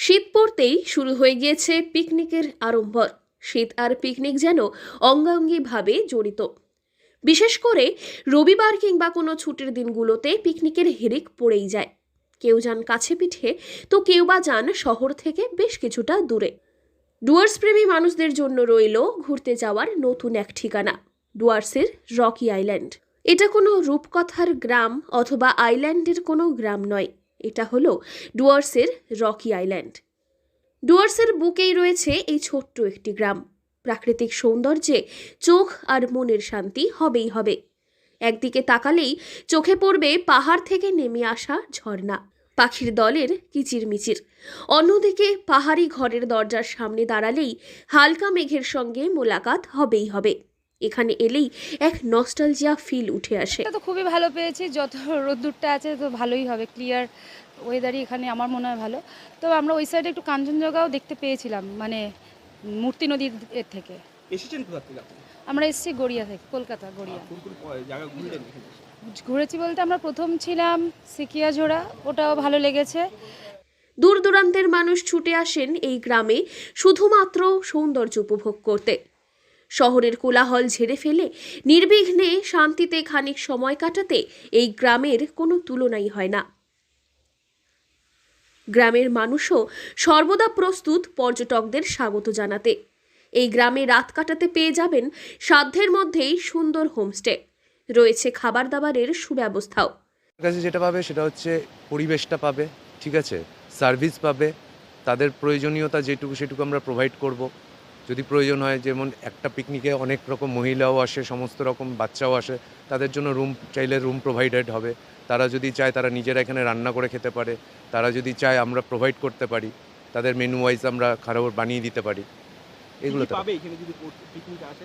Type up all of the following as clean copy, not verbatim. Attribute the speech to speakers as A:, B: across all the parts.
A: শীত পড়তেই শুরু হয়ে গিয়েছে পিকনিকের আড়ম্বর। শীত আর পিকনিক যেন অঙ্গাঙ্গিভাবে জড়িত। বিশেষ করে রবিবার কিংবা কোনো ছুটির দিনগুলোতে পিকনিকের হিড়িক পড়েই যায়। কেউ যান কাছে পিঠে, তো কেউ বা যান শহর থেকে বেশ কিছুটা দূরে। ডুয়ার্স প্রেমী মানুষদের জন্য রইল ঘুরতে যাওয়ার নতুন এক ঠিকানা, ডুয়ার্সের রকি আইল্যান্ড। এটা কোনো রূপকথার গ্রাম অথবা আইল্যান্ডের কোনো গ্রাম নয়, এটা হলো ডুয়ার্সের রকি আইল্যান্ড। ডুয়ার্সের বুকেই রয়েছে এই ছোট্ট একটি গ্রাম। প্রাকৃতিক সৌন্দর্যে চোখ আর মনের শান্তি হবেই হবে। একদিকে তাকালেই চোখে পড়বে পাহাড় থেকে নেমে আসা ঝর্ণা, পাখির দলের কিচিরমিচির। অন্যদিকে পাহাড়ি ঘরের দরজার সামনে দাঁড়ালেই হালকা মেঘের সঙ্গে মোলাকাত হবেই হবে। এখানে এলেই এক নস্টালজিয়া ফিল উঠে আসে।
B: তো খুবই ভালো পেয়েছি, যত রোদ্দুরটা আছে তো ভালোই হবে, ক্লিয়ার ওয়েদারই এখানে আমার মনে হয় ভালো। তো আমরা ওই সাইডে একটু কাঞ্চনজঙ্ঘাও দেখতে পেয়েছিলাম, মানে মূর্তি নদীর এর থেকে।
C: এসেছেন কোথা থেকে আপনি?
B: আমরা এসেছি গড়িয়া থেকে, কলকাতা গড়িয়া।
C: কোন কোন জায়গা ঘুরলেন?
B: ঘুরেছি বলতে আমরা প্রথম ছিলাম সিকিয়াঝোড়া, ওটাও ভালো লেগেছে।
A: দূর দূরান্তের মানুষ ছুটে আসেন এই গ্রামে শুধুমাত্র সৌন্দর্য উপভোগ করতে। শহরের কোলাহল ঝেড়ে ফেলে নির্বিঘ্নে শান্তিতে খানিক সময় কাটাতে এই গ্রামের কোনো তুলনাই হয় না। গ্রামের মানুষও সর্বদা প্রস্তুত পর্যটকদের স্বাগত জানাতে। এই গ্রামে রাত কাটাতে পেয়ে যাবেন সাধ্যের মধ্যেই সুন্দর হোমস্টে, রয়েছে খাবার দাবারের সুব্যবস্থাও।
D: কাছে যেটা পাবে সেটা হচ্ছে পরিবেশটা পাবে, ঠিক আছে, সার্ভিস পাবে, তাদের প্রয়োজনীয়তা যেটুকু সেটুকু আমরা প্রোভাইড করব। যদি প্রয়োজন হয়, যেমন একটা পিকনিকে অনেক রকম মহিলাও আসে, সমস্ত রকম বাচ্চাও আসে, তাদের জন্য রুম চাইলে রুম প্রোভাইডেড হবে। তারা যদি চায় তারা নিজেরা এখানে রান্না করে খেতে পারে, তারা যদি চায় আমরা প্রোভাইড করতে পারি, তাদের মেনু ওয়াইজ আমরা খাবার বানিয়ে দিতে পারি। এগুলো
C: পাবে এখানে যদি পিকনিকে আসে?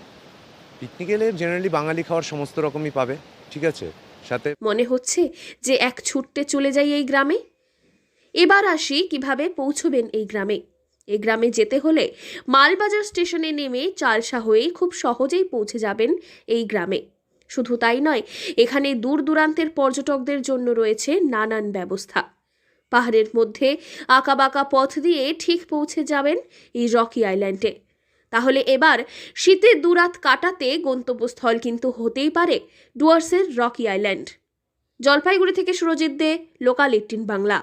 D: পিকনিক এলে জেনারেলি বাঙালি খাওয়ার সমস্ত রকমই পাবে, ঠিক আছে। সাথে
A: মনে হচ্ছে যে এক ছুটতে চলে যাই এই গ্রামে। এবার আসি কিভাবে পৌঁছবেন এই গ্রামে। এই গ্রামে যেতে হলে মালবাজার স্টেশনে নেমে চালসা হয়েই খুব সহজেই পৌঁছে যাবেন এই গ্রামে। শুধু তাই নয়, এখানে দূর দূরান্তের পর্যটকদের জন্য রয়েছে নানান ব্যবস্থা। পাহাড়ের মধ্যে আঁকাবাঁকা পথ দিয়ে ঠিক পৌঁছে যাবেন এই রকি আইল্যান্ডে। তাহলে এবার শীতের দুরাত কাটাতে গন্তব্যস্থল কিন্তু হতেই পারে ডুয়ার্সের রকি আইল্যান্ড। জলপাইগুড়ি থেকে সুরজিৎ দে, লোকাল 18 বাংলা।